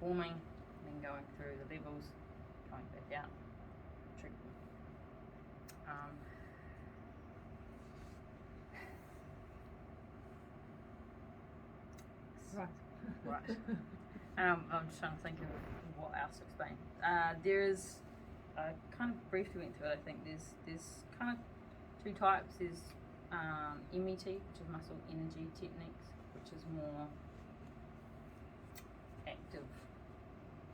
forming, then going through the levels, coming back out, treatment. Right. I'm just trying to think of what else to explain. There is, I kind of briefly went through it. I think there's kind of two types. There's MET, which is muscle energy techniques, which is more active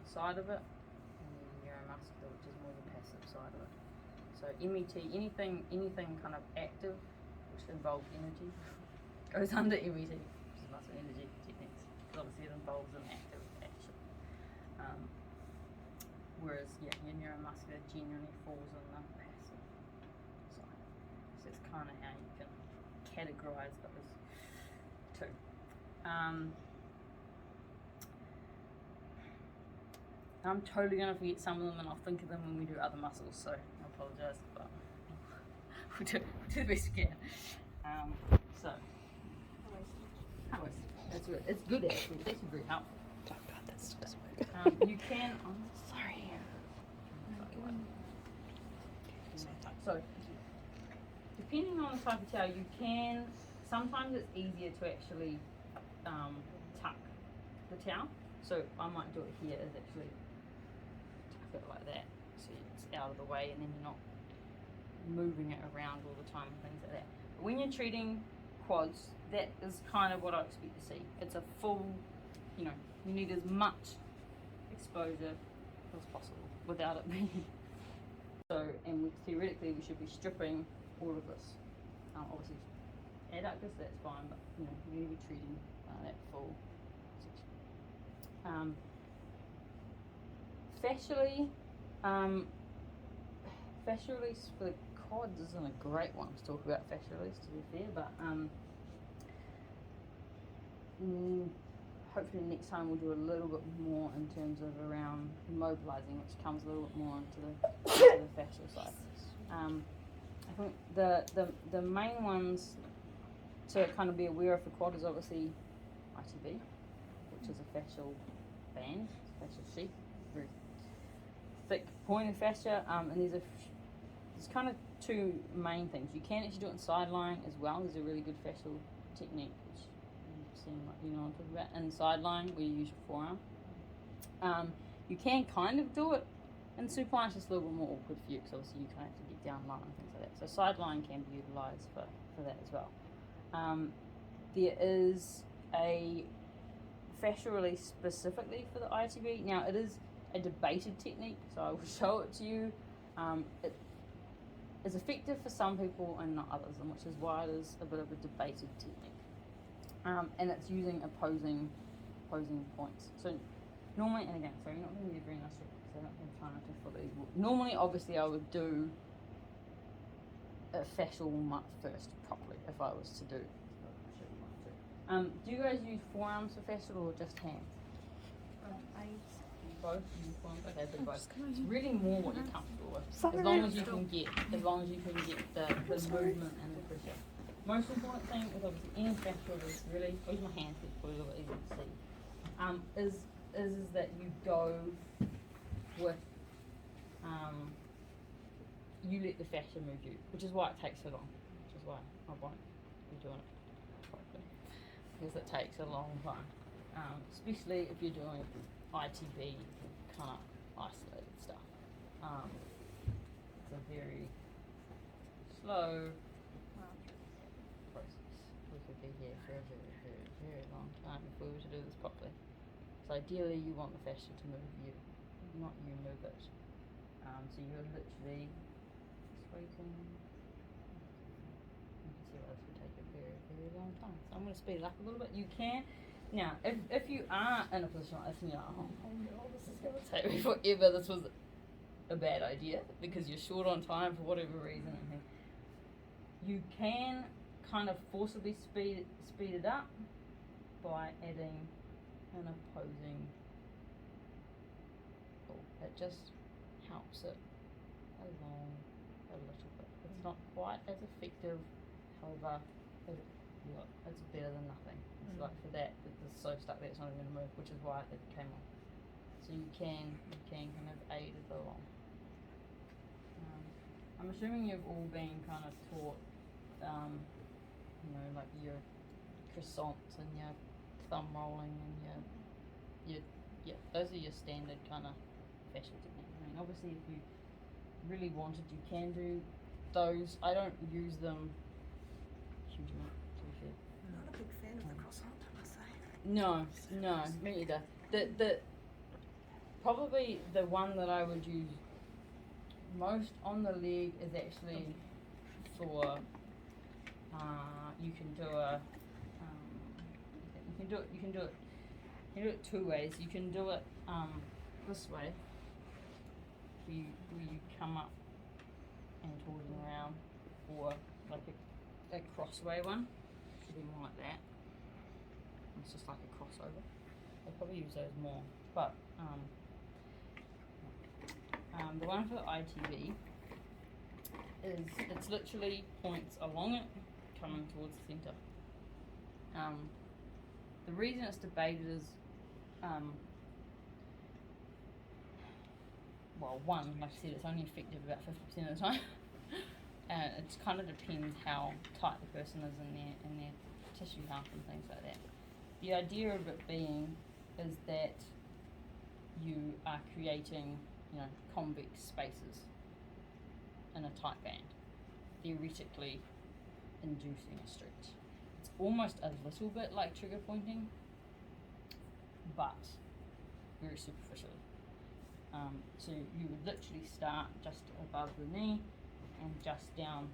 side of it, and then neuromuscular, which is more the passive side of it. So MET, anything kind of active, which involves energy, goes under MET, which is muscle energy techniques. Because obviously it involves an active action. Whereas your neuromuscular generally falls on the passive side. So it's kind of how you can categorize those two. I'm totally going to forget some of them, and I'll think of them when we do other muscles, so I apologise, but we'll do the best we can. So, it's good actually, it's actually very helpful. Oh god, this doesn't work. You can, I'm sorry. So, depending on the type of towel, you can, sometimes it's easier to actually tuck the towel. So I might do it here, is actually tuck it like that, so it's out of the way and then you're not moving it around all the time and things like that. But when you're treating quads, that is kind of what I expect to see. It's a full, you need as much exposure as possible without it being so, and theoretically we should be stripping all of this. Obviously adductors, that's fine, but you need to be treating that full section. Fascia release for the quads isn't a great one to talk about fascia release, to be fair, but hopefully next time we'll do a little bit more in terms of around mobilizing, which comes a little bit more into the fascial side. I think the main ones to kind of be aware of for quad is obviously ITB, which is a fascial band, fascial sheath, very thick pointed fascia, and there's kind of two main things. You can actually do it in side lying as well. There's a really good fascial technique which seem like what I'm talking about, and side lying where you use your forearm. You can kind of do it in supine, it's just a little bit more awkward for you because obviously you kind of have to get down low and things like that. So side lying can be utilised for that as well. There is a fascial release specifically for the ITB. Now it is a debated technique, so I will show it to you. It is effective for some people and not others, and which is why it is a bit of a debated technique. And it's using opposing points. So normally, and again, sorry, not going to be very nice because I don't have time to fully. Normally, obviously, I would do a fascial mutt first properly if I was to do. Do you guys use forearms for fascial or just hands? Both use forearms. Okay, but both. It's really more what you're comfortable with. As long as you can get the movement and the pressure. Most important thing is obviously any fascial is really, use my hands, it's probably a little easier to see, is that you go with, you let the fascia move you, which is why it takes so long, which is why I won't be doing it properly, because it takes a long time, especially if you're doing ITB kind of isolated stuff. It's a very slow process. We could be here for a very, very, very long time if we were to do this properly. So ideally you want the fascia to move you, not you move it. So you're literally just waiting. You can see why this would take a very, very long time. So I'm going to speed it up a little bit. You can. Now, if you are in a position like this and you're like, oh no, this is going to take me forever, this was a bad idea because you're short on time for whatever reason, you can kind of forcibly speed it up by adding an opposing pull. It just helps it along a little bit. It's not quite as effective, however, it's better than nothing. It's like for that, it's so stuck there it's not even going to move, which is why it came off. So you can kind of aid it along. I'm assuming you've all been kind of taught, you know, like your croissants and your thumb rolling and your those are your standard kind of fascial techniques. I mean, obviously, if you really wanted, you can do those. I don't use them huge amount, to be fair. I'm not a big fan of the croissant, I must say. No, me either. The probably the one that I would use most on the leg is actually for you can do it two ways. You can do it this way, where you come up and towards and around, or like a crossway one. Should be more like that. It's just like a crossover. I'll probably use those more, but the one for ITV is it's literally points along it, coming towards the centre. The reason it's debated is, well, one, like I said, it's only effective about 50% of the time. It kind of depends how tight the person is in their tissue health and things like that. The idea of it being is that you are creating, you know, convex spaces in a tight band, theoretically inducing a stretch. It's almost a little bit like trigger pointing, but very superficially. So you would literally start just above the knee and just down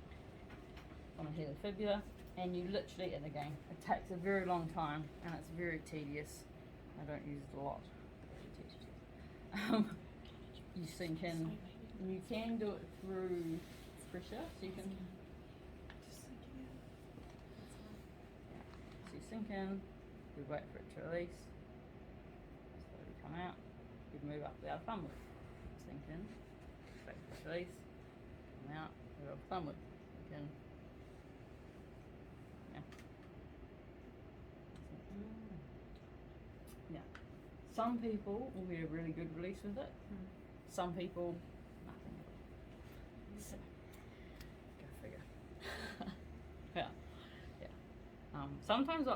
on the head of the fibula, and you literally, and again, it takes a very long time and it's very tedious. I don't use it a lot. You sink in. You can do it through pressure, so you can. So you sink in. We wait for it to release. Slowly come out. We move up the other thumb loop. Sink in. Wait for it to release. Come out. Move up the thumb loop. Sink in. Yeah. Some people will get a really good release with it. Some people, nothing at all. So, go figure. Yeah. Sometimes,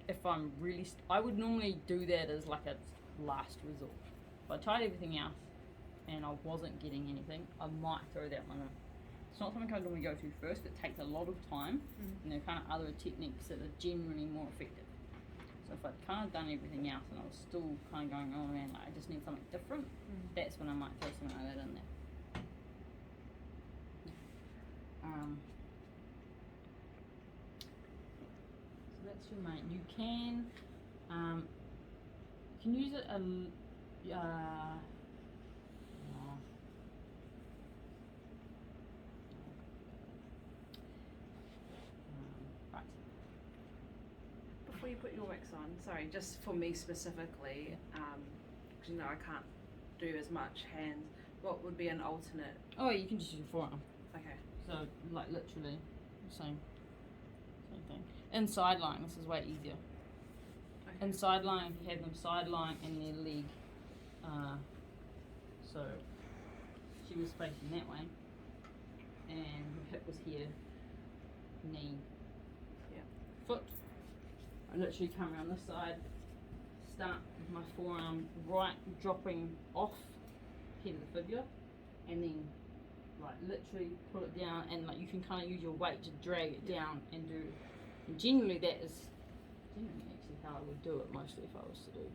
if I'm really, I would normally do that as like a last resort. If I tried everything else and I wasn't getting anything, I might throw that one in. It's not something I normally go to first. It takes a lot of time, and there are kind of other techniques that are generally more effective. So if I'd kind of done everything else and I was still kind of going on around, like I just need something different, that's when I might throw something like that in there. So that's your main. You can use it right. Before you put your wax on, sorry, just for me specifically, because you know I can't do as much hands, what would be an alternate? Oh, you can just use your forearm. Okay. So, like, literally, same thing. In sideline, this is way easier. Okay. In sideline, you have them sideline and their leg. So, she was facing that way, and her hip was here, knee, foot. I literally come around this side, start with my forearm right, dropping off head of the fibula, and then like literally pull it down, and like you can kind of use your weight to drag it down and do. And generally, that is actually how I would do it mostly if I was to do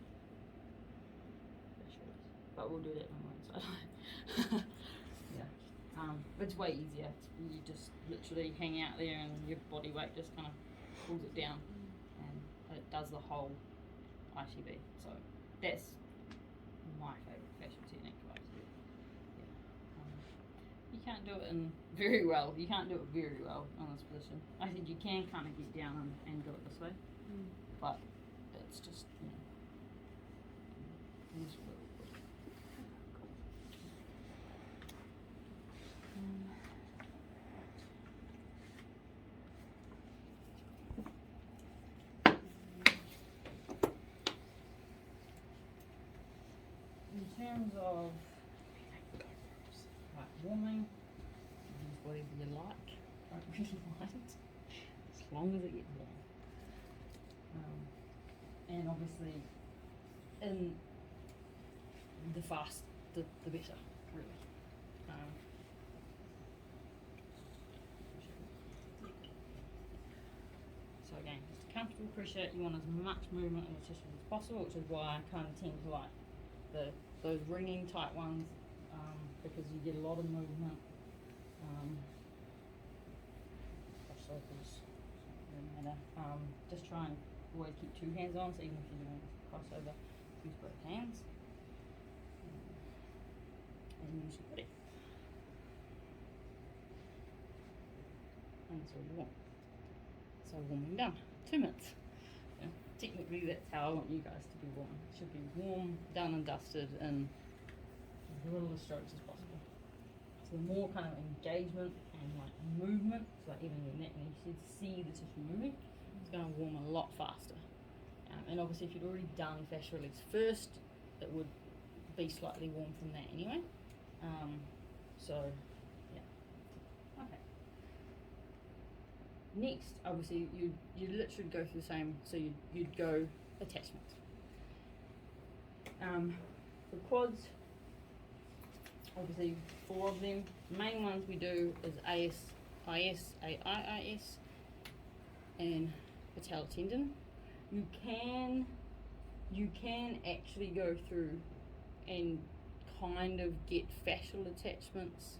fascias. But we'll do that on one side. Yeah. It's way easier. You just literally hang out there, and your body weight just kind of pulls it down, and it does the whole ITB. So that's my favourite fascial technique for ITB. Yeah. You can't do it very well. You can't do it very well on this position. I think you can kind of get down and do it this way, but it's just, you know, it's really good. terms of like warming, use whatever you like. Don't really mind, as long as it gets warm. And obviously, in the fast, the better, really. So again, just a comfortable pressure. You want as much movement in the tissue as possible, which is why I kind of tend to like those ringing type ones, because you get a lot of movement. Crossovers, doesn't matter. Just try and always keep two hands on, so even if you're doing crossover, use both hands. And use your body. And that's all you want. So warming done. 2 minutes. Yeah. Technically that's how I want you guys to be warm. It should be warm, done and dusted in as little strokes as possible. So the more kind of engagement and like movement, so like even your neck, and you should see the tissue moving, it's going to warm a lot faster. And obviously if you'd already done fascia release first, it would be slightly warm from that anyway. So yeah. Okay. Next, obviously you literally go through the same, so you'd go attachments. For quads, obviously 4 of them. The main ones we do is AIIS, AIIS, and patellar tendon. You can actually go through and kind of get fascial attachments,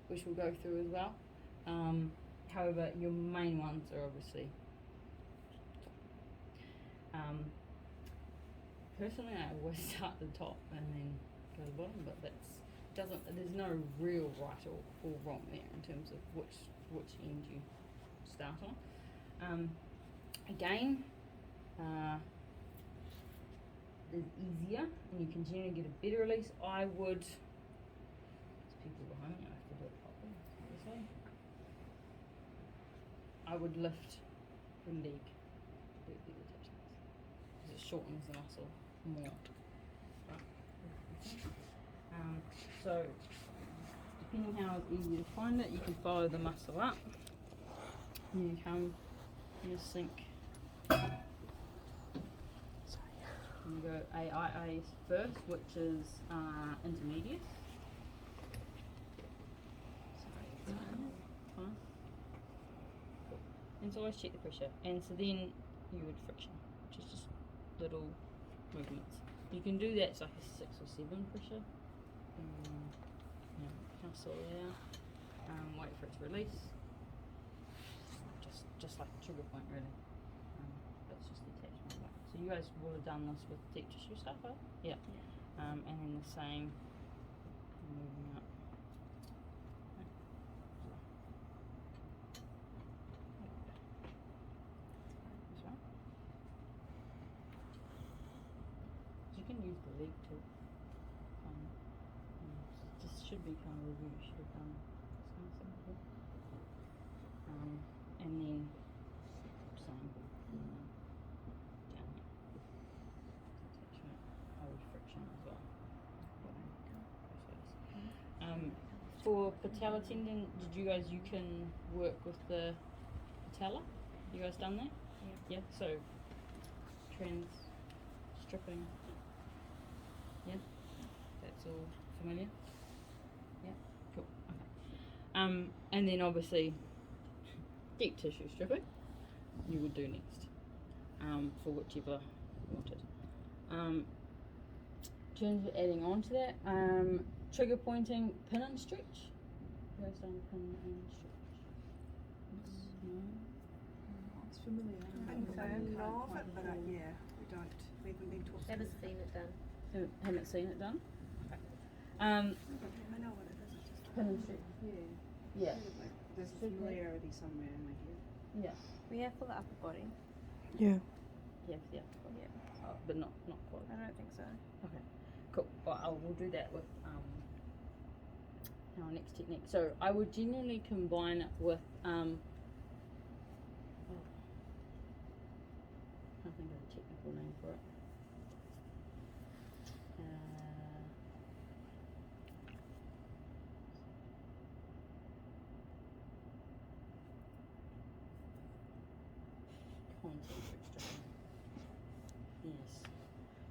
which we'll go through as well. However, your main ones are obviously. Personally, I always start at the top and then go to the bottom, but there's no real right or wrong there in terms of which end you start on. Again, is easier and you can generally get a better release. I would, there's people behind me, I have to do it properly, obviously. I would lift the leg attachments because it shortens the muscle more. Right. So, depending how it's easy to find it, you can follow the muscle up. And you come in a sink. You go AIIS first, which is intermediate. Fine. Cool. And so always check the pressure. And so then you would friction, which is just little movements. You can do that, it's like a 6 or 7 pressure. Hustle there. Wait for it to release. Just like a trigger point, really. That's just the attachment. So you guys would have done this with deep tissue stuff, right? Yeah. And then the same, moving up. That's right. You can use the leg too. This should be kind of a review. You should have done this kind of thing before. And then same down here. Attachment, hold friction as well. For patella tendon, you can work with the patella? You guys done that? Yeah. So trans stripping. Yeah. That's all familiar. Yeah. Cool. Okay. And then obviously deep tissue stripping you would do next, for whichever you wanted. In terms of adding on to that, trigger pointing, pin and stretch. You guys done pin and stretch? No? It's familiar. I think so. Know of it, but yeah, we haven't been taught. Haven't seen it done. Haven't seen it done? Okay. I know what it is. It's just Pin and stretch. yeah. There's familiarity somewhere in my head. Yeah. We have for the upper body. Yeah. Yeah. Yeah. But not quite. I don't think so. Okay, cool. Well, we'll do that with our next technique. So I would generally combine it with I can't think of a technical name for it.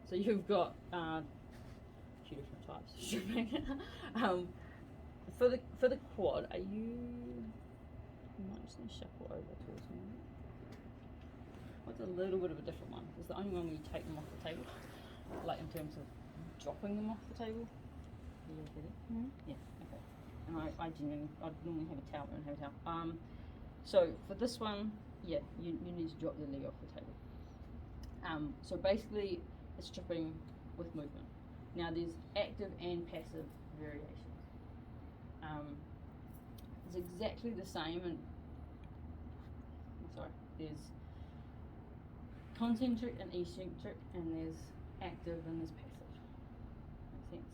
So you've got two different types of stripping. For the quad, are you? You might just need to shuffle over towards me. What's a little bit of a different one? It's the only one where you take them off the table, like in terms of dropping them off the table. Yeah, get it? Mhm. Yeah. Okay. And I genuinely, I'd normally have a towel and have a towel. So for this one, yeah, you need to drop the leg off the table. So basically, it's stripping with movement. Now there's active and passive variations. It's exactly the same, and there's concentric and eccentric, and there's active and there's passive. Makes sense?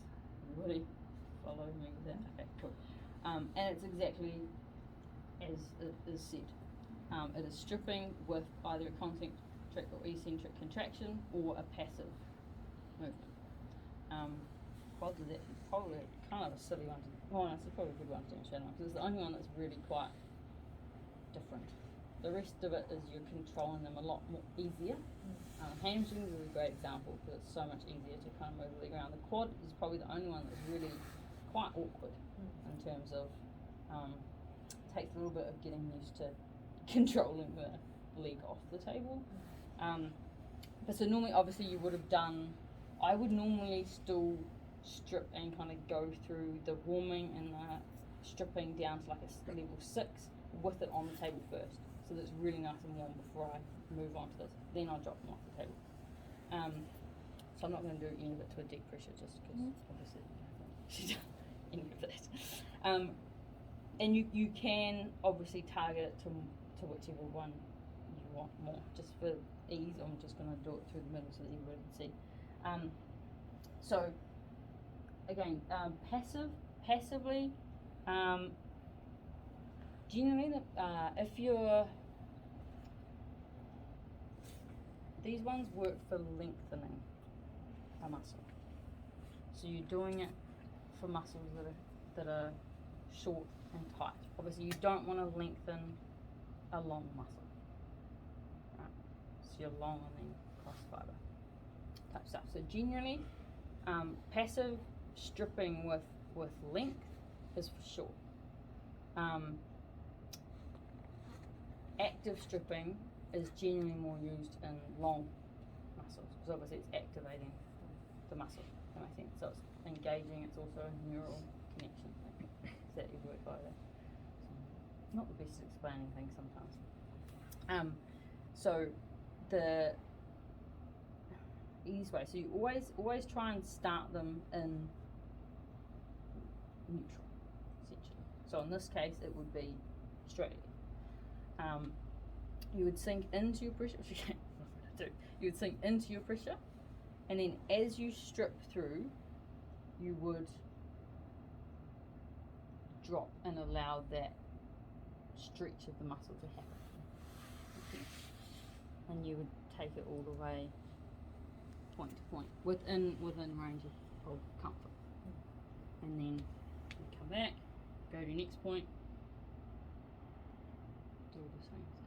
Everybody follow me with that? Okay, cool. And it's exactly as it is said. It is stripping with either a concentric or eccentric contraction or a passive movement. Quads is actually probably kind of a silly one to, well, no, it's probably a good one to demonstrate on, because it's the only one that's really quite different. The rest of it is you're controlling them a lot more easier. Hamstrings is a great example because it's so much easier to kind of move the leg around. The quad is probably the only one that's really quite awkward in terms of takes a little bit of getting used to controlling the leg off the table. But so normally, obviously, you would have done. I would normally still strip and kind of go through the warming and the stripping down to like a level 6 with it on the table first, so that it's really nice and warm before I move on to this. Then I'll drop them off the table. So I'm not going to do any of it to a deep pressure just because obviously she done any of that. And you can obviously target it to whichever one you want more. Just for ease, I'm just going to do it through the middle so that everybody can see. So again, passively, generally, if you're, these ones work for lengthening a muscle. So you're doing it for muscles that are short and tight. Obviously, you don't want to lengthen a long muscle. Right? So you're long and then cross fiber type stuff. So generally, passive stripping with length is for short. Active stripping is generally more used in long muscles because obviously it's activating the muscle. That makes sense. So it's engaging. It's also a neural connection. Is that your word by that? So, not the best at explaining things sometimes. So the easiest way. So you always try and start them in neutral, essentially. So in this case, it would be straight. You would sink into your pressure, which you can't do. You would sink into your pressure, and then as you strip through, you would drop and allow that stretch of the muscle to happen. Okay. And you would take it all the way point to point, within range of comfort. And then you come back, go to your next point, do the same thing.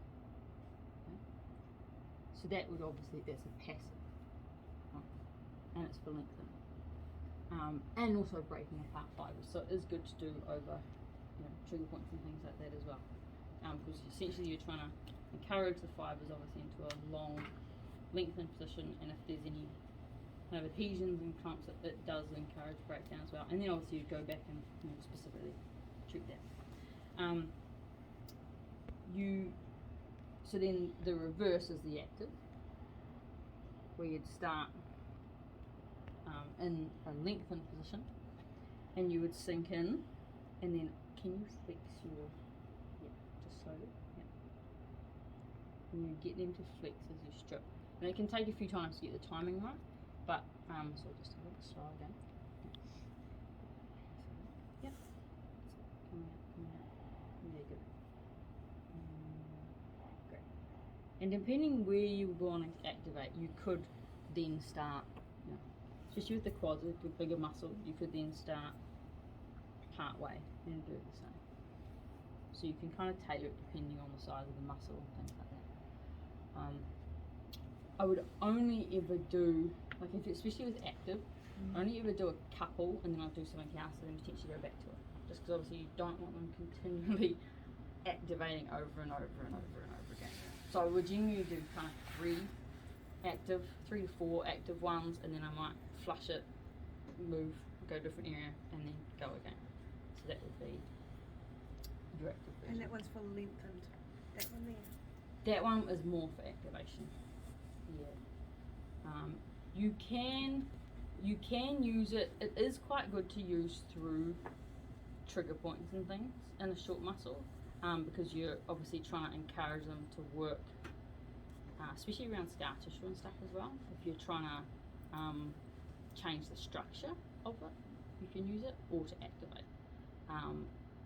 Okay? So that would obviously, that's a passive, and it's for lengthening. And also breaking apart fibres. So it is good to do over, trigger points and things like that as well. Because essentially you're trying to encourage the fibres obviously into a long lengthened position, and if there's any kind of adhesions and clumps, it does encourage breakdown as well. And then obviously you go back and specifically treat that. So then the reverse is the active, where you'd start in a lengthened position, and you would sink in, and then can you flex your, just slowly, and you get them to flex as you strip. And it can take a few times to get the timing right, but so just a little slow again. Yep. Coming out. There you go. Great. And depending where you want to activate, you could then start, especially with the quads, with the bigger muscle, you could then start part way and do the same. So you can kind of tailor it depending on the size of the muscle and things like that. I would only ever do, like if especially with active, only ever do a couple and then I'll do something else and then potentially go back to it. Just because obviously you don't want them continually activating over and over and over and over again. So I would generally do kind of 3 to 4 active ones, and then I might flush it, move, go to a different area, and then go again. So that would be your active version. And that one's for lengthened. That one there. That one is more for activation. Yeah. You can use it. It is quite good to use through trigger points and things in a short muscle, because you're obviously trying to encourage them to work, especially around scar tissue and stuff as well. If you're trying to change the structure of it, you can use it, or to activate.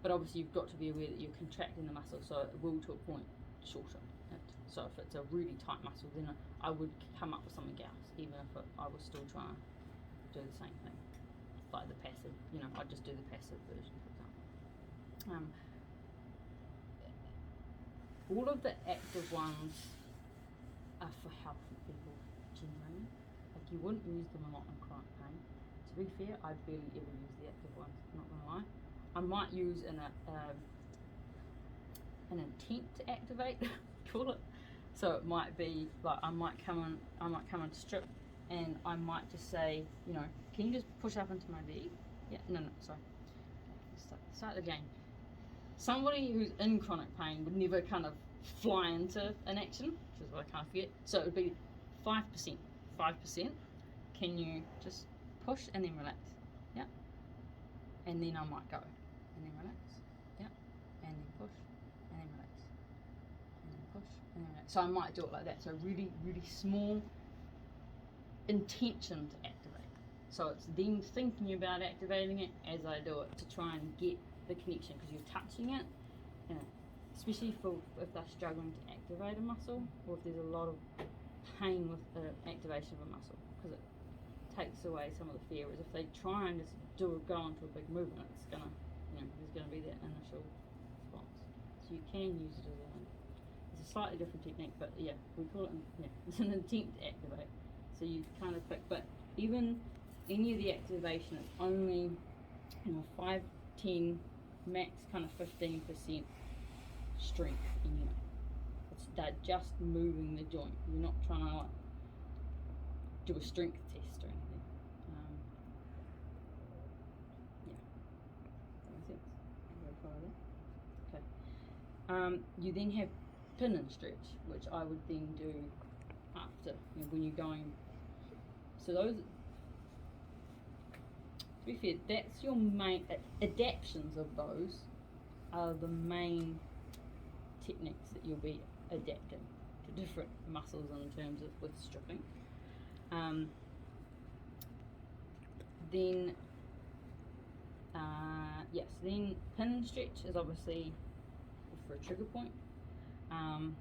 But obviously you've got to be aware that you're contracting the muscle, so it will to a point shorten it. So if it's a really tight muscle, then I would come up with something else, even if I was still trying to do the same thing, like the passive. I'd just do the passive version, for example. All of the active ones are for healthy people, generally. Like, you wouldn't use them a lot in chronic pain. To be fair, I barely ever use the active ones, not gonna lie. I might use an intent to activate, call it. So it might be like I might come and strip, and I might just say, can you just push up into my leg? Yeah, no, sorry. Start again. Somebody who's in chronic pain would never kind of fly into an action, which is what I can't forget. So it would be 5%. 5%. Can you just push and then relax? Yeah. And then I might go. And then relax. Yeah. And then push. And then relax. And then push. And then relax. So I might do it like that. So really, really small intention to activate. So it's them thinking about activating it as I do it, to try and get the connection, because you're touching it, especially if they're struggling to activate a muscle, or if there's a lot of pain with the activation of a muscle, because it takes away some of the fear. Whereas if they try and just go into a big movement, it's gonna, there's gonna be that initial response. So you can use it as it's a slightly different technique, but yeah, we call it it's an intent to activate. So you kind of pick, but even any of the activation, it's only 5, 10, max kind of 15% strength in unit. They're just moving the joint. You're not trying to do a strength test or anything. Yeah. That makes sense? Okay. You then have pin and stretch, which I would then do after, when you're going. So those, to be fair, that's your main adaptions of those are the main techniques that you'll be adapting to different muscles in terms of with stripping. Then then pin and stretch is obviously for a trigger point. There's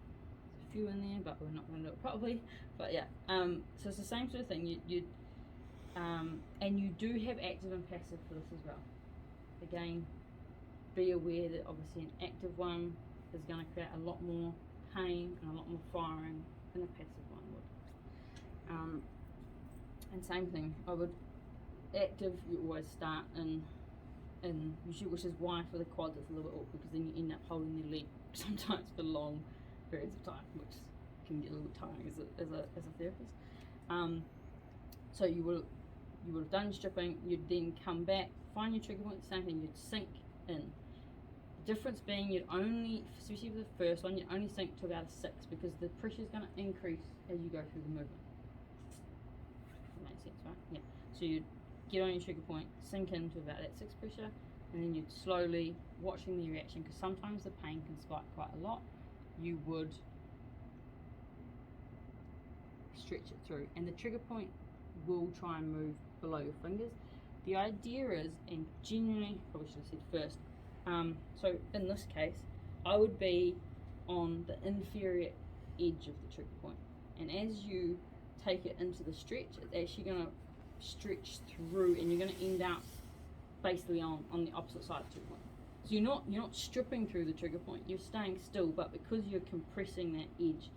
a few in there, but we're not going to do it properly. But yeah, so it's the same sort of thing. And you do have active and passive for this as well. Again, be aware that obviously an active one is going to create a lot more pain and a lot more firing than a passive one would. And same thing, active, you always start in which is why for the quads it's a little bit awkward, because then you end up holding your leg sometimes for long periods of time, which can get a little bit tiring as a therapist. So you would have done stripping, you'd then come back, find your trigger point, same thing, you'd sink in. The difference being you'd only, especially with the first one, you'd only sink to about a 6, because the pressure is going to increase as you go through the movement. That makes sense, right? Yeah. So you'd get on your trigger point, sink into about that 6 pressure, and then you'd slowly, watching the reaction, because sometimes the pain can spike quite a lot, you would stretch it through, and the trigger point will try and move below your fingers. The idea is, and generally, probably should have said first, so in this case, I would be on the inferior edge of the trigger point, and as you take it into the stretch, it's actually going to stretch through, and you're going to end up basically on the opposite side of the trigger point. So you're not stripping through the trigger point, you're staying still, but because you're compressing that edge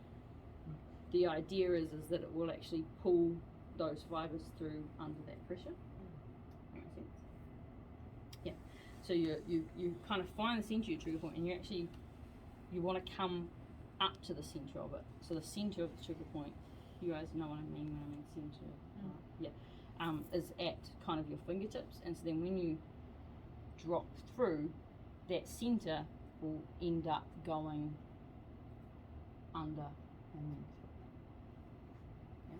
the idea is that it will actually pull those fibers through under that pressure. Makes sense? Yeah. So you kind of find the centre of your trigger point, and you want to come up to the centre of it. So the centre of the trigger point, you guys know what I mean when I mean centre. Is at kind of your fingertips, and so then when you drop through, that centre will end up going under and then through. Yeah?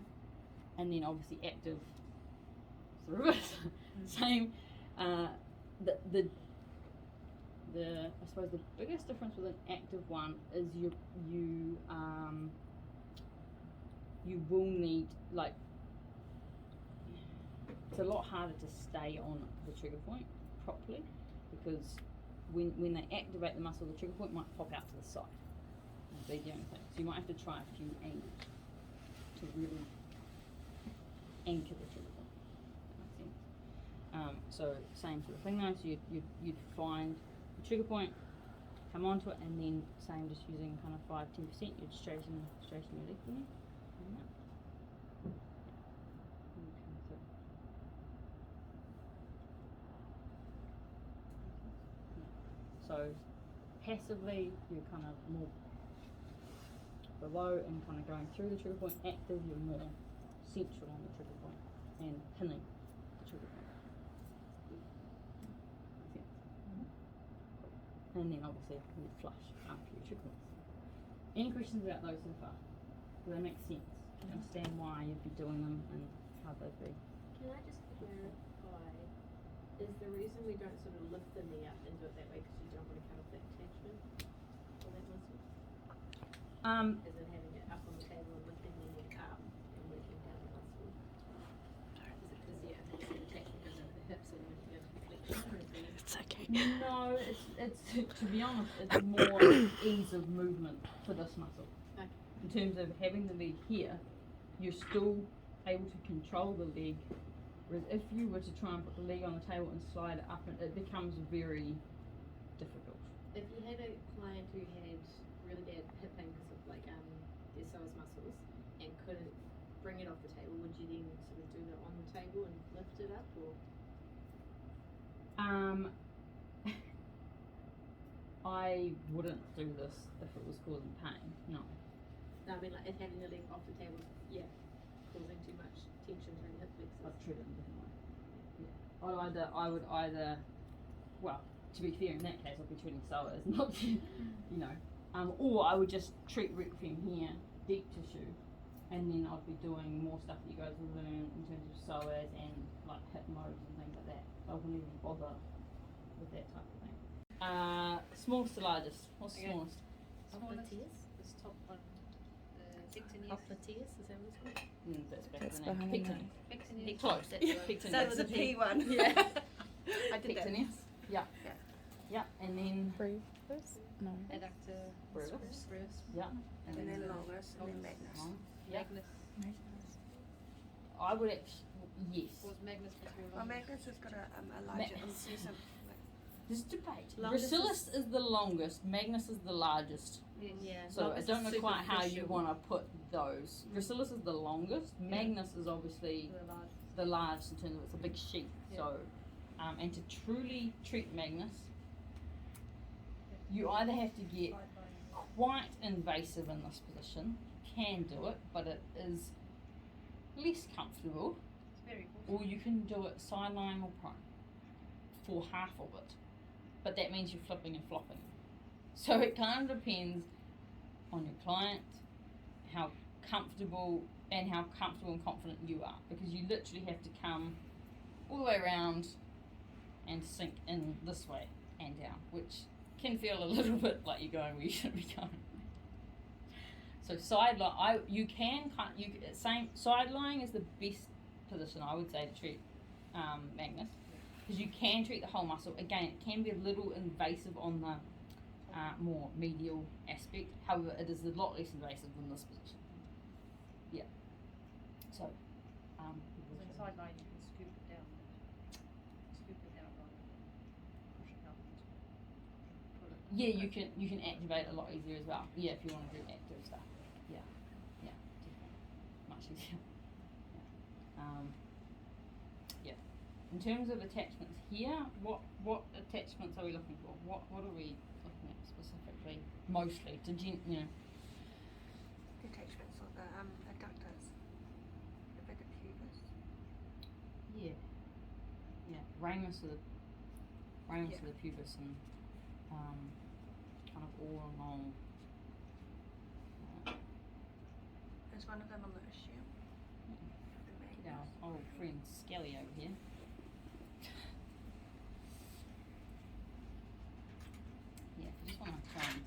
And then obviously active through it. Same. The I suppose the biggest difference with an active one is you will need, like, it's a lot harder to stay on the trigger point properly, because when they activate the muscle, the trigger point might pop out to the side. That'd be the only thing. So you might have to try a few angles to really anchor the trigger point. That makes sense. So same sort of thing though. So you'd find the trigger point, come onto it, and then same, just using kind of 5-10%, you'd straighten your leg from there. Like that. So passively, you're kind of more below and kind of going through the trigger point. Active, you're more central on the trigger point and pinning the trigger point. And then obviously you flush after your trigger points. Any questions about those so far? Do they make sense? Do you understand why you'd be doing them and how they'd be? Can I just clarify? Is the reason we don't sort of lift the knee up and do it that way because you don't want to cut off that attachment or that muscle? Is it having it up on the table and lifting the knee up and working down the muscle? Is it because the attachment goes over the hips and then you go to flexion? It's okay. No, it's to be honest, it's more ease of movement for this muscle. Okay. In terms of having the leg here, you're still able to control the leg. Whereas if you were to try and put the leg on the table and slide it up, it becomes very difficult. If you had a client who had really bad hip pain because of like their psoas muscles and couldn't bring it off the table, would you then sort of do that on the table and lift it up, or? I wouldn't do this if it was causing pain. No. No, I mean like if having the leg off the table, causing too much tension to the hip flexors. I'd treat it in a different way. Yeah. I would either, well, to be fair, in that case, I'd be treating psoas, not, or I would just treat requiem here, deep tissue, and then I'd be doing more stuff that you guys will learn in terms of psoas and like hip modes and things like that. I wouldn't even bother with that type of thing. Smallest to largest. What's the Okay. smallest? Popliteus? This top one, pectineus. Popliteus, is that what it's called? That's back That's to the name. behind the Pecten. name. Pectineus. Close. Yeah. Pecten. That was a P one. Yeah. I did that. Pectineus. Yeah. Yeah. Yeah, and then Brevis? No. Adductor. brevis. Brevis. Yeah. And then longus and then magnus. Long. Yeah. Magnus. I would actually, yes. Was Magnus before Well, Longus? magnus has got a larger incision. There's debate. Longest Gracilis is the longest, Magnus is the largest. Yeah. So Longest I don't is know quite how you superficial. want to put those. Gracilis is the longest. Magnus is obviously The large. the largest in terms of it's a big sheep. Yeah. So, and to truly treat Magnus, you either have to get quite invasive in this position. You can do it, but it is less comfortable. It's very cool. Or you can do it side lying or prone for half of it. But that means you're flipping and flopping. So it kind of depends on your client, how comfortable and confident you are. Because you literally have to come all the way around and sink in this way and down, which can feel a little bit like you're going where you shouldn't be going. So side lying is the best position I would say to treat Magnus, because you can treat the whole muscle. Again, it can be a little invasive on the more medial aspect. However, it is a lot less invasive than this position. Yeah. So. So inside line, you can scoop it down. Scoop it down rather than push it up. Put it. Yeah, you can activate a lot easier as well. Yeah, if you want to do active stuff. Yeah, much easier. Yeah. In terms of attachments here, what attachments are we looking for? What are we looking at specifically? Mostly to you know. The attachments or the adductors. The bit of pubis. Yeah. Yeah. Ramus of the Yeah. pubis and kind of all along. There's one of them on the issue. The Our magnus. old friend Skelly over here. Yeah, if you just want to try and.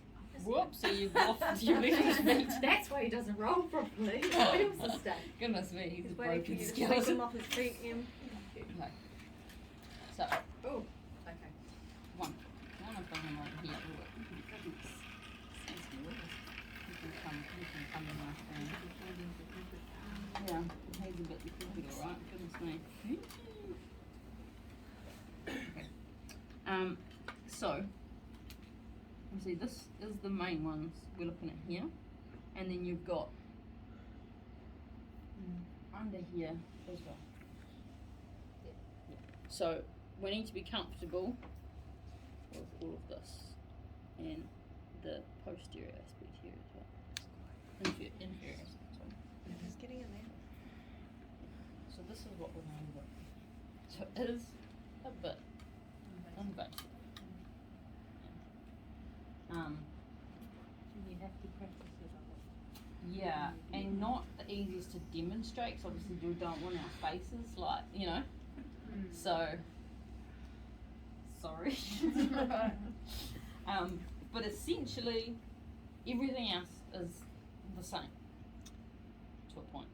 Whoops, so you've lost your little feet. That's why he doesn't roll properly. He feels the stuff. Goodness me, he's a He's waiting for broken you to sweep him skeleton. off his feet, Em. No. So, Oh, okay. one of them over here. Oh, goodness. Excuse me, you can come in my friend. Yeah, he's a bit crooked, alright, goodness me. Okay. So, you see, this is the main ones we're looking at here, and then you've got under here as well. So, we need to be comfortable with all of this and the posterior aspect here as well. Inferior aspect, sorry. It's getting in there. So this is what we're going to do. So it is a bit invasive. You have to practice it a lot. Yeah, and not the easiest to demonstrate, 'cause obviously we don't want our faces like, you know. So, sorry. But essentially, everything else is the same to a point.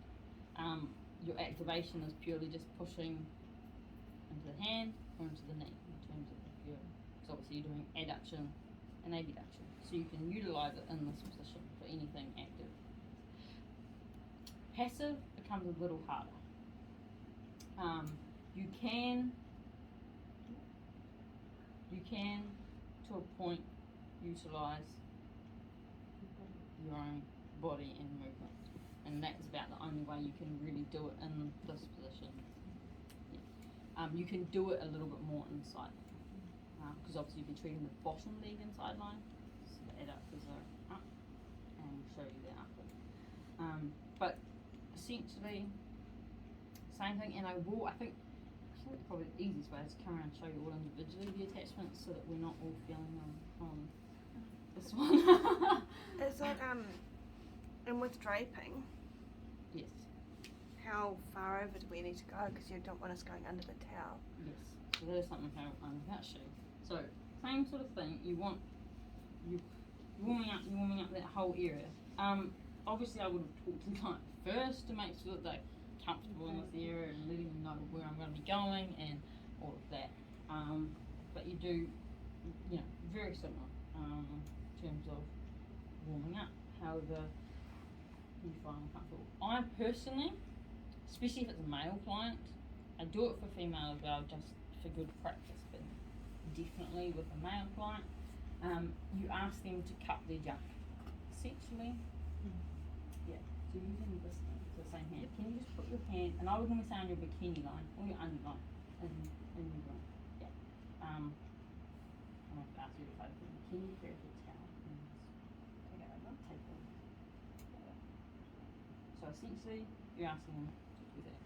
Your activation is purely just pushing into the hand or into the knee in terms of if you're, so obviously you're doing adduction and abduction. So you can utilize it in this position for anything active. Passive becomes a little harder. You can to a point utilize your own body and movement, and that's about the only way you can really do it in this position. Yeah. You can do it a little bit more inside, because obviously you'll be treating the bottom leg inside line, so the adductors are up, and we'll show you that after. But essentially, same thing, and I think probably the easiest way is to come around and show you all individually the attachments so that we're not all feeling them on this one. Is it, and with draping, Yes, how far over do we need to go? Because you don't want us going under the towel. yes. So that is something I'm about to show you. So, same sort of thing, you warming up that whole area. Obviously I would have talked to the client first to make sure that they're comfortable in this area and letting them know where I'm going to be going and all of that. But you do, you know, very similar in terms of warming up. However, you find comfortable. I personally, especially if it's a male client, I do it for female as well, just for good practice. But definitely with a male client, you ask them to cup their junk. Essentially, yeah. So using this thing, so the same hand. Can you just put your hand, and I would normally say on your bikini line or your underline, in your groin. Yeah. I'm going to ask you to focus. Can you grab your towel and just take it over? Take it over. So essentially, you're asking them to do that.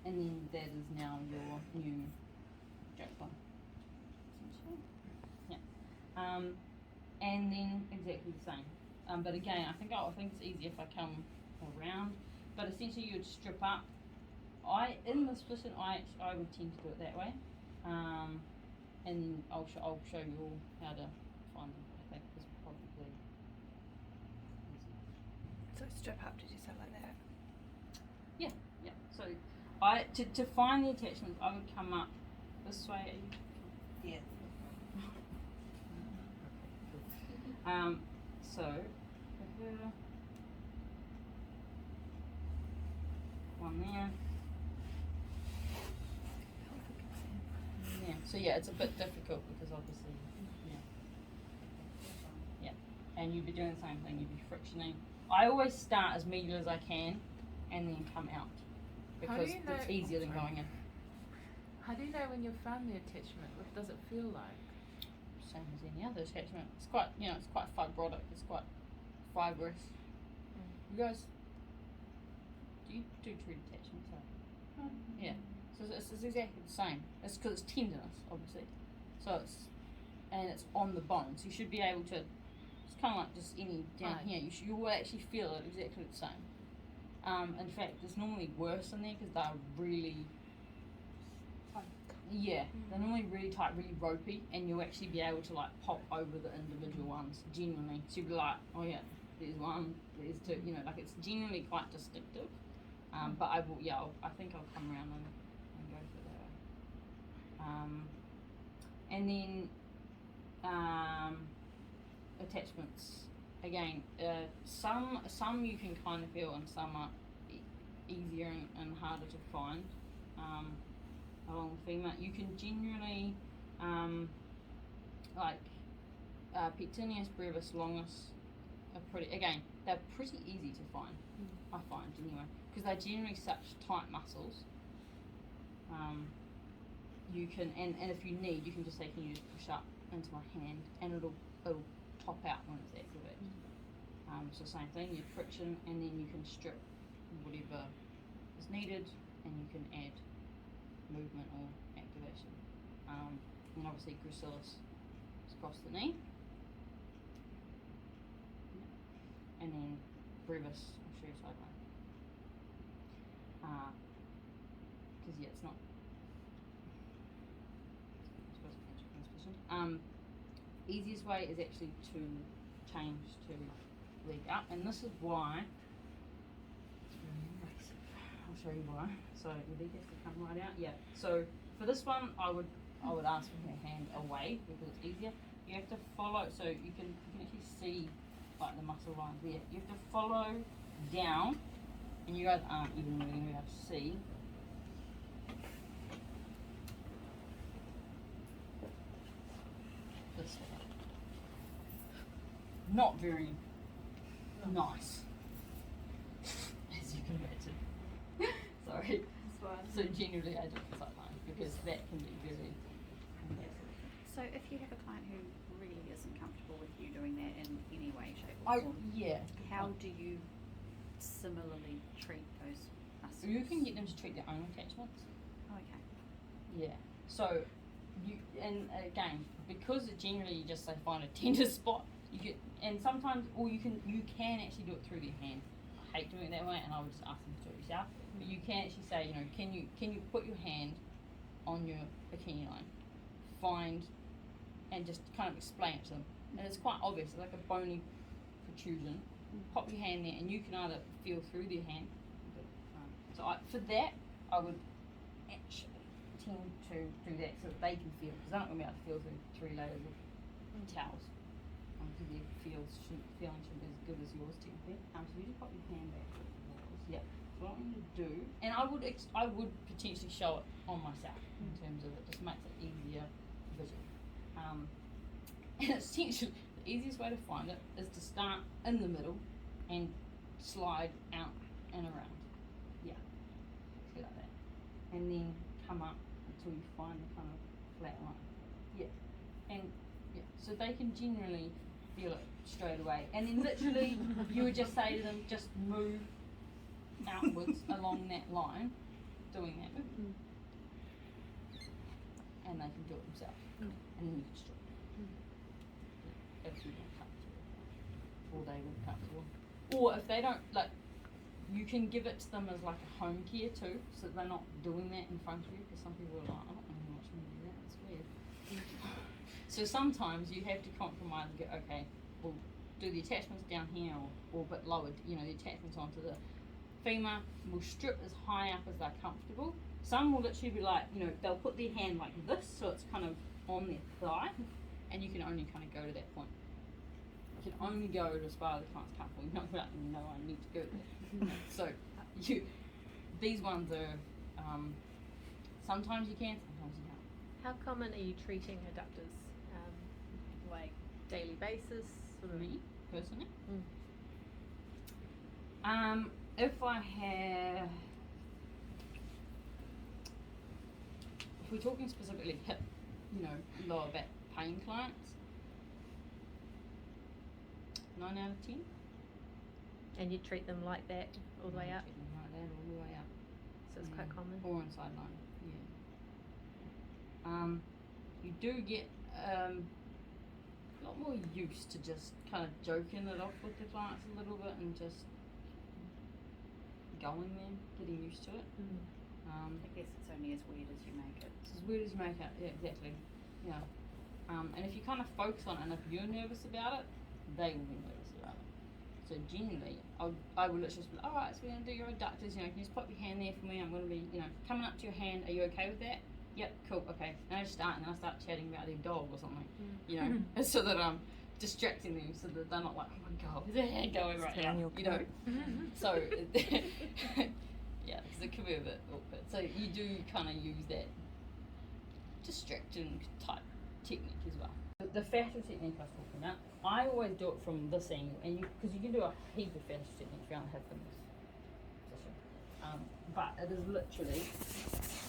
And then that is now your new joke line. Essentially. Yeah. And then exactly the same. But again, I think it's easier if I come around. But essentially, you would strip up. In this position, I would tend to do it that way. And I'll show you all how to find them. I think is probably easier. So strip up, did you say like that? Yeah. So to find the attachments, I would come up this way. Yeah. So for her, one there. Yeah. So yeah, it's a bit difficult because obviously, yeah. And you'd be doing the same thing. You'd be frictioning I always start as medial as I can, and then come out How do because you know- it's easier than going in. How do you know when you've found the attachment? What does it feel like? Same as any other attachment. It's quite, it's quite fibrotic. It's quite fibrous. You guys, do you do true attachments? Yeah. So it's exactly the same. It's because it's tendinous, obviously. So it's on the bone. So you should be able to. It's kind of like just any down Right. here. You will actually feel it exactly the same. In fact, it's normally worse in there because they're really. Yeah, they're normally really tight, really ropey, and you'll actually be able to like pop over the individual ones genuinely. So you'll be like, oh yeah, there's one, there's two, like it's genuinely quite distinctive. But I will, I think I'll come around and go for that. And then attachments. Again, some you can kind of feel, and some are easier and harder to find. Along the femur, you can generally Pectineus brevis longus are they're pretty easy to find. I find anyway, because they're generally such tight muscles. You can and if you need, you can just say, can you just push up into my hand, and it'll top out when it's activated. So same thing, you friction, and then you can strip whatever is needed, and you can add movement or activation. And obviously gracilis is across the knee. And then brevis, I'll show you sideline. Because it's not. I'm supposed to answer this question. Easiest way is actually to change to leg up, and this is why. I'll show you why. So your leg has to come right out. Yeah. So for this one, I would ask for your hand away because it's easier. You have to follow. So you can actually see like the muscle lines there. You have to follow down, and you guys aren't even really going to be able to see. This way. Not very nice, as you can imagine. Sorry. So generally I do the sideline because that can be very invasive. So if you have a client who really isn't comfortable with you doing that in any way, shape or form, how do you similarly treat those muscles? You can get them to treat their own attachments. Oh, okay. Yeah. So you, and again, because generally you just say find a tender spot, you get, and sometimes, or you can actually do it through their hand. I hate doing it that way, and I would just ask them to do it yourself. But you can actually say, can you put your hand on your bikini line, find, and just kind of explain it to them. And it's quite obvious, it's like a bony protrusion. Pop your hand there, and you can either feel through their hand. For that, I would actually tend to do that so that they can feel, because they're not going to be able to feel through 3 layers of towels. Because their feeling shouldn't be as good as yours technically. So you just pop your hand back. Yeah. So what I'm going to do, and I would potentially show it on myself in terms of it just makes it easier visual. And essentially, the easiest way to find it is to start in the middle and slide out and around. Yeah. See like that. And then come up until you find the kind of flat line. Yeah. And yeah. So they can generally feel it straight away. And then literally you would just say to them, just move outwards along that line, doing that movement. And they can do it themselves. And then you can strip. If you don't comfortable. Or they would comfortable. Or if they don't, you can give it to them as like a home care too, so they're not doing that in front of you, because some people are like, I don't really watch me do that, it's weird. So sometimes you have to compromise and go, okay, we'll do the attachments down here or a bit lower, the attachments onto the femur. We'll strip as high up as they're comfortable. Some will literally be like, they'll put their hand like this, so it's kind of on their thigh, and you can only kind of go to that point. You can only go as far as the client's comfortable. You're not like, no, I need to go there. So these ones are, sometimes you can, sometimes you can't. How common are you treating adductors? Like daily basis? Sort of? Me, personally? If I have, if we're talking specifically hip, lower back pain clients, 9 out of 10. And you treat them like that all the way up, Treat them like that all the way up. so it's quite common. Or on sideline, yeah. You do get a lot more used to just kind of joking it off with the clients a little bit and just going there, getting used to it. I guess it's only as weird as you make it. It's as weird as you make it, yeah, exactly. Yeah. And if you kind of focus on it, and if you're nervous about it, they will be nervous about it. So genuinely, I will literally just be like, alright, so we're going to do your adductors, can you just put your hand there for me, I'm going to be, coming up to your hand, are you okay with that? Yep, cool, okay. And I just start, and then I start chatting about their dog or something, so that I'm distracting them, so that they're not like, oh my god, where's their hand going right now, So, yeah, because it can be a bit awkward. So you do kind of use that distraction type technique as well. The fascial technique I was talking about, I always do it from this angle, and because you can do a heap of fascial techniques around the hip in this position. But it is literally,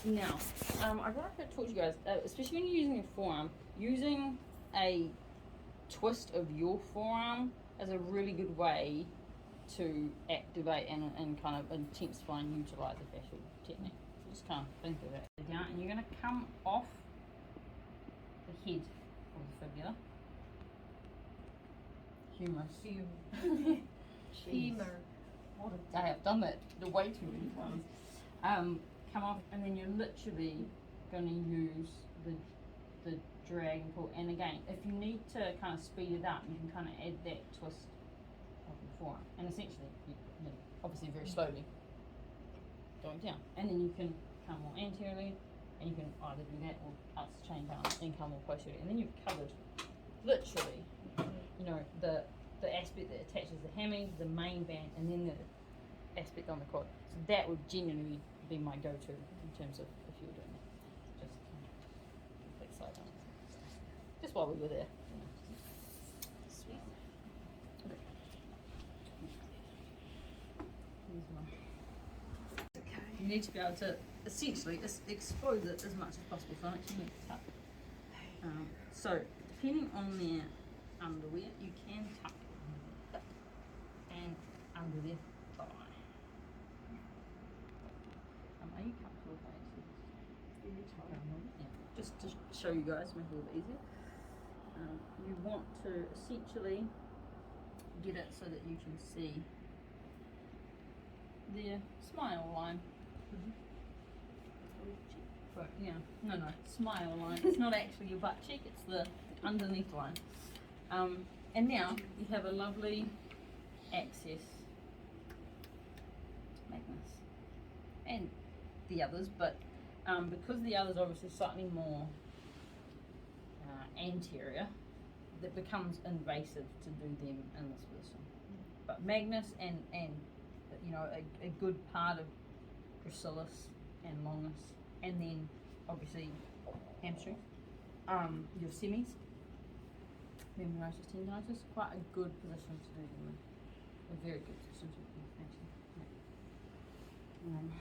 now, I'd like to talk to you guys, especially when you're using your forearm, using a twist of your forearm is a really good way to activate and kind of intensify and utilize the fascial technique. So just kind of think of it down, and you're going to come off the head of the fibula. Humorous. Humor. What a day, I've done that way too many times. Come off, and then you're literally going to use the drag and pull. And again, if you need to kind of speed it up, you can kind of add that twist of the forearm. And essentially, obviously very slowly, going down. And then you can come more anteriorly, and you can either do that or us chain down and come more posteriorly. And then you've covered, literally, the aspect that attaches the hammy, the main band, and then the aspect on the quad. So that would genuinely be my go-to in terms of if you were doing that. Just complete side down. Just while we were there. Sweet. Okay. Here's one. You need to be able to essentially expose it as much as possible, so I don't actually need to tuck. So depending on their underwear, you can tuck and under their thigh. Are you comfortable with that? Yeah. Just to show you guys, make it a little bit easier. You want to essentially get it so that you can see their smile line. But yeah, no, smile line. It's not actually your butt cheek, it's the underneath line. And now you have a lovely access Magnus and the others, but because the others are obviously slightly more anterior, that becomes invasive to do them in this position. But Magnus and a good part of gracilis and longus, and then obviously hamstring, your semis, membranosus tendinosus, quite a good position to do them in. A very good position to do them actually. And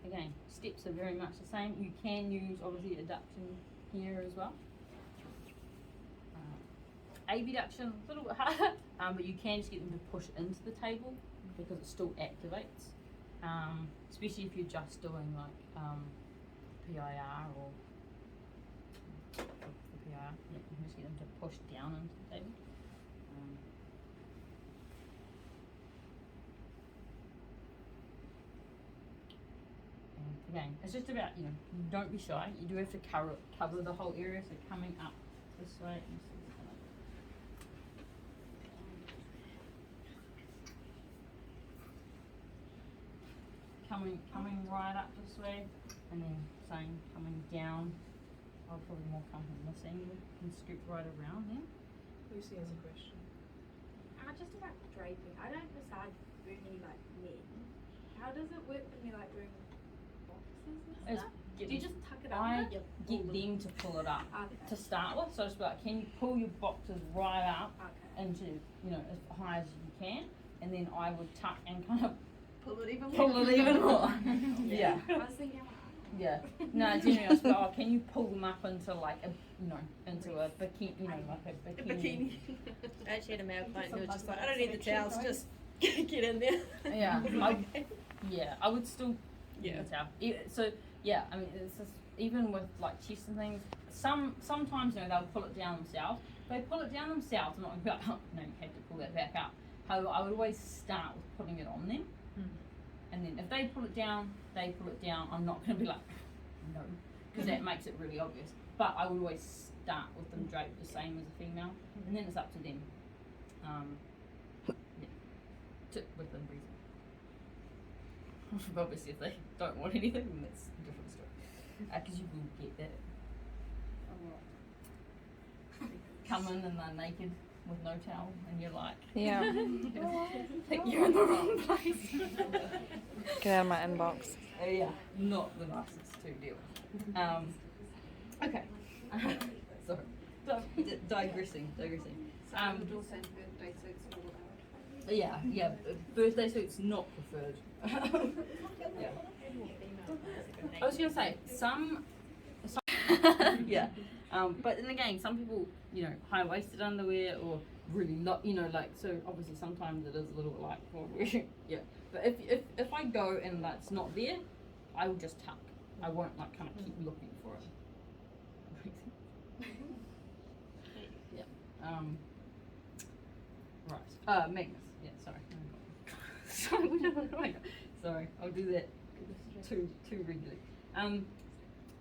again, steps are very much the same. You can use obviously adduction here as well. Abduction, a little bit harder, but you can just get them to push into the table because it still activates. Especially if you're just doing like PIR or the PIR, you can just get them to push down into the table. And again, it's just about, don't be shy. You do have to cover the whole area, so coming up this way. Coming right up this way, and then coming down. I'll probably more comfortable in this angle and scoop right around then. Lucy has a question. Just about draping. I don't massage really like men. How does it work when you're like wearing boxes and stuff? Do you just tuck it I under? get them to pull it up Okay. to start with. So I just be like, can you pull your boxes right up Okay. into, you know, as high as you can, and then I would tuck and kind of Pull it even more. pull it even more. Yeah. I was thinking, Yeah. No, generally I was like, oh, can you pull them up into like a, you know, into a bikini, you know, like a bikini. I actually had a male client who was just like, I don't need the towels, just get in there. Yeah. I would still Yeah. towel. So yeah, I mean, it's just, even with like chest and things, sometimes, you know, they'll pull it down themselves. If they pull it down themselves, I'm not going to be like, oh, no, you have to pull that back up. However, I would always start with putting it on them. And then if they pull it down, they pull it down. I'm not going to be like, no, because that makes it really obvious. But I would always start with them draped the same as a female, and then it's up to them. Within reason. Obviously, if they don't want anything, then that's a different story. Because you will get that. Come in and they're naked with no towel, and you're like, Yeah. think you're in the wrong place. Get out of my inbox. Yeah, not the nicest to deal with. Okay. Sorry. Digressing. So I would also say birthday suits are all allowed. Yeah. Birthday suits not preferred. Yeah. I was gonna say some yeah. But then again, some people, you know, high-waisted underwear or really you know, like, so obviously sometimes it is a little bit like, well, yeah. But if I go and that's not there, I will just tuck. I won't like kind of keep looking for it. Yeah. Right. Magnus. Yeah. Sorry. Sorry. Oh my God. Sorry. I'll do that too regularly.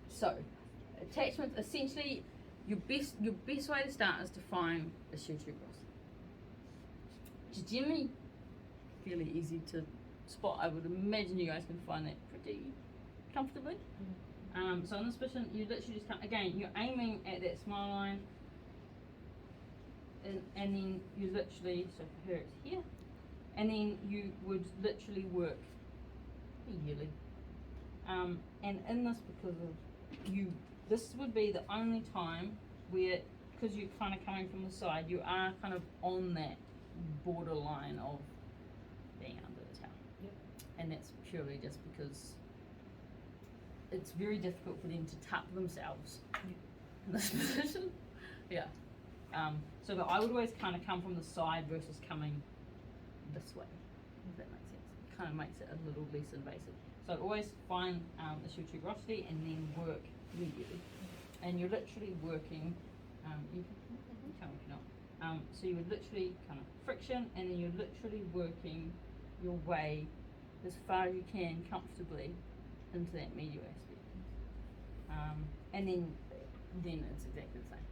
So attachments, essentially, your best way to start is to find a shoe tube cross. It's generally fairly easy to spot. I would imagine you guys can find that pretty comfortably. So in this position, you literally just again, you're aiming at that smile line, and then you literally, so for her it's here, and then you would literally work yearly. And in this, because of this would be the only time where, because you're kind of coming from the side, you are kind of on that borderline of being under the towel. Yep. And that's purely just because it's very difficult for them to tuck themselves in this position. Yeah. So but I would always kind of come from the side versus coming this way, if that makes sense. It kind of makes it a little less invasive. So always find the shoe tuberosity and then work immediately. And you're literally working, you can tell me if you're not. So you would literally kind of friction, and then you're literally working your way as far as you can comfortably into that medial aspect. And then it's exactly the same.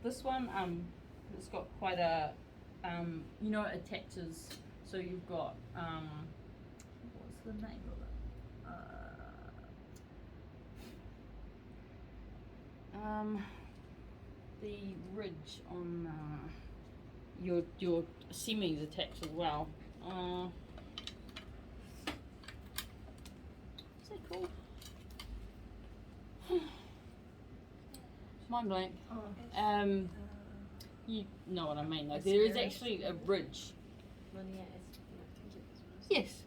This one, it's got quite a, you know, it attaches, so you've got, what's the name of it? The ridge on your semis attached as well. What's that called? Mind blank. You know what I mean. Like there is actually a ridge. Yes.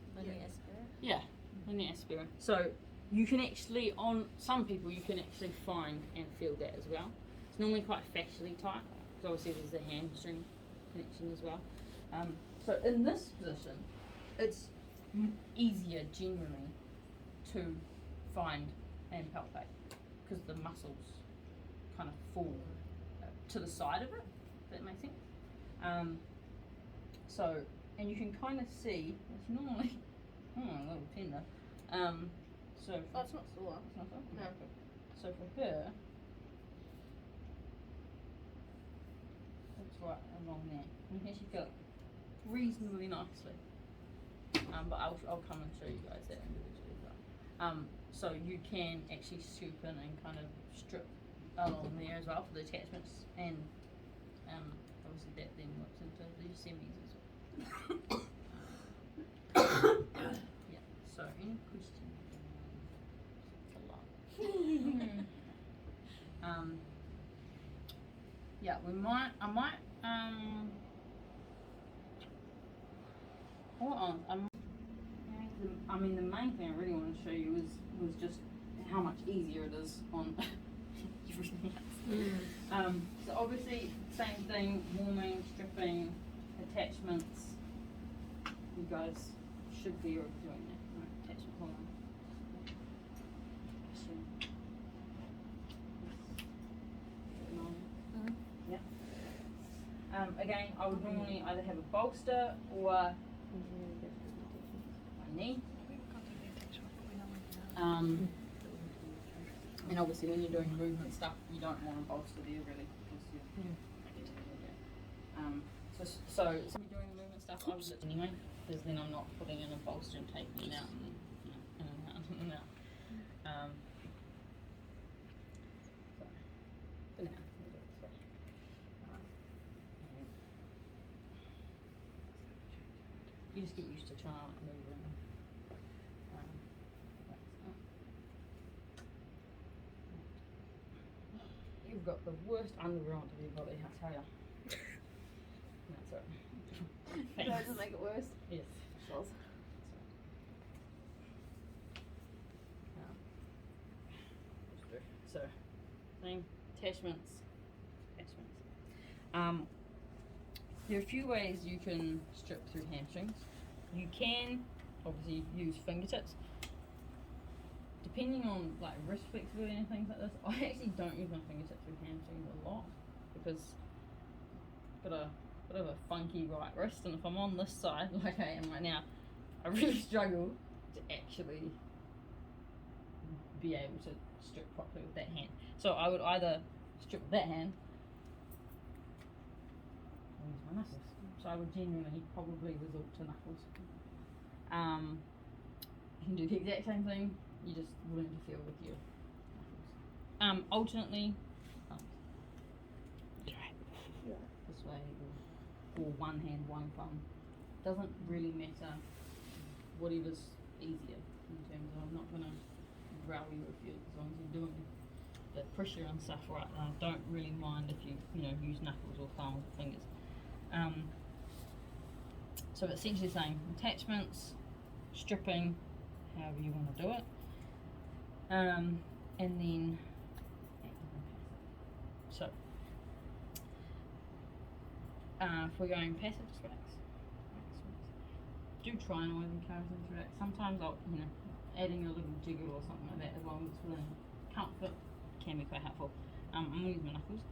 Yeah, linear aspera. So you can actually, on some people, you can actually find and feel that as well. It's normally quite fascially tight, because obviously there's the hamstring connection as well. So in this position, it's easier generally to find and palpate, because the muscles kind of fall to the side of it, if that makes sense. So, and you can kind of see, it's normally a little tender. So Oh, it's not sore. it's not sore? No. Okay. So for her, it's right along there. You can actually feel it reasonably nicely. But I'll come and show you guys that individually as well. So you can actually swoop in and kind of strip along there as well for the attachments, and obviously that then works into the semis as well. Yeah. So any questions? It's a lot. Yeah, I might, hold on, I mean, the main thing I really want to show you was just how much easier it is on everything else. So obviously, same thing, warming, stripping, attachments. You guys should be already doing that. Right, attachment, hold on. Again, I would normally either have a bolster or my knee. And obviously when you're doing movement stuff, you don't want a bolster there really because so you're doing the movement stuff, I would do it anyway, because then I'm not putting in a bolster and taking it out and in and out and in and out. So, for now, we'll do it this way. You just get used to trying to move around. You've got the worst undergarment of your body, I tell you. That's right. That doesn't make it worse. Yes. Sure. So, same attachments. There are a few ways you can strip through hamstrings. You can obviously use fingertips. Depending on like wrist flexibility and things like this, I actually don't use my fingertips through hamstrings a lot because I've got a bit of a funky right wrist, and if I'm on this side like I am right now, I really struggle to actually be able to strip properly with that hand. So I would either strip with that hand or use my knuckles. So I would generally probably resort to knuckles. You can do the exact same thing, you just wouldn't interfere with your knuckles. Alternately, this way or one hand, one thumb. Doesn't really matter, whatever's easier in terms of, I'm not going to row you with you as long as you're doing the pressure and stuff right now. I don't really mind if you use knuckles or thumbs or fingers. So essentially the same, attachments, stripping, however you want to do it, and then so if we're going passive, just relax. Do try and always encourage them to relax. Sometimes I'll, adding a little jiggle or something like that, as long as it's within comfort, can be quite helpful. I'm going to use my knuckles.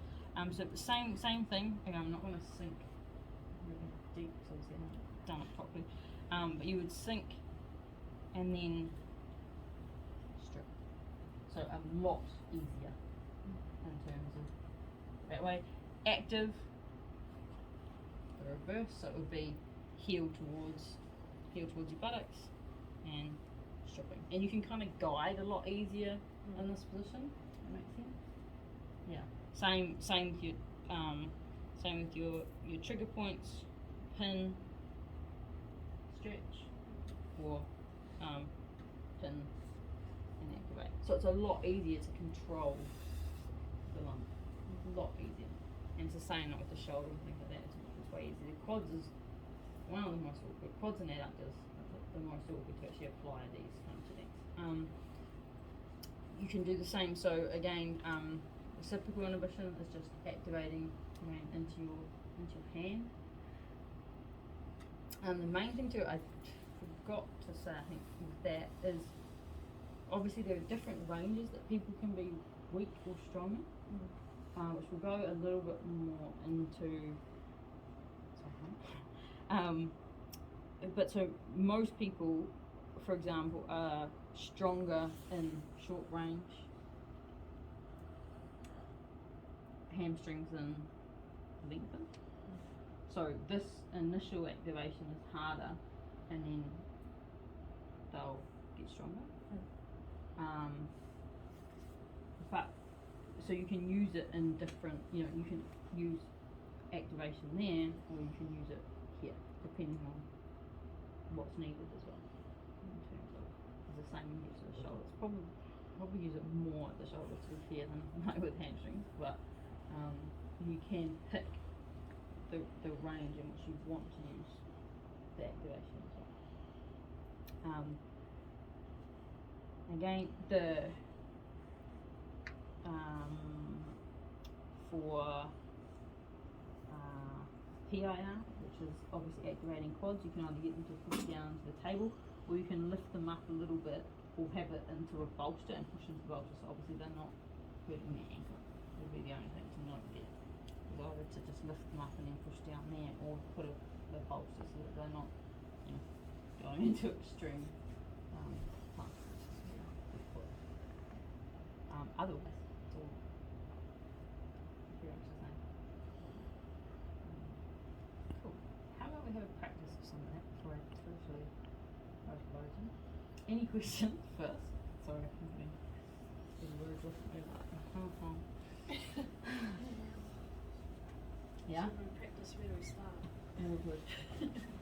So the same thing. Again, I'm not going to sink really deep, so obviously I haven't done it properly. But you would sink and then strip. So a lot easier in terms of that way. Active, the reverse, so it would be heel towards your buttocks and stripping. And you can kind of guide a lot easier in this position. That makes sense? Yeah. Same with your trigger points, pin, stretch, or pin and activate. So it's a lot easier to control the lump. A lot easier. And it's the same with the shoulder and things like that. It's way easier. The quads is one of the most awkward. Quads and adductors are the most awkward to actually apply these kind of techniques. You can do the same. So again, reciprocal inhibition is just activating into your hand. The main thing too, I forgot to say, I think, with that is obviously there are different ranges that people can be weak or strong in, which we'll go a little bit more into. But so most people, for example, are stronger in short range hamstrings than lengthen. So this initial activation is harder, and then they'll get stronger. But so you can use it in different. You can use activation there, or you can use it here, depending on what's needed as well. In terms of the same use of the shoulder, it's probably probably use it more at the shoulder to be fair than like with hamstrings, but you can pick the range in which you want to use the activation as well. Again, for PIR, which is obviously activating quads, you can either get them to push down to the table, or you can lift them up a little bit, or have it into a bolster and push into the bolster. So obviously they're not hurting the ankle. Would be the only thing to note there. Is either to just lift them up and then push down there, or put the bolster so that they're not, going into extreme punches. Otherwise, it's all pretty much the same. Cool. How about we have a practice of some of that before I totally motivate you? Any questions first? Sorry, I'm getting words off my Yeah? Practice where do we start? All good.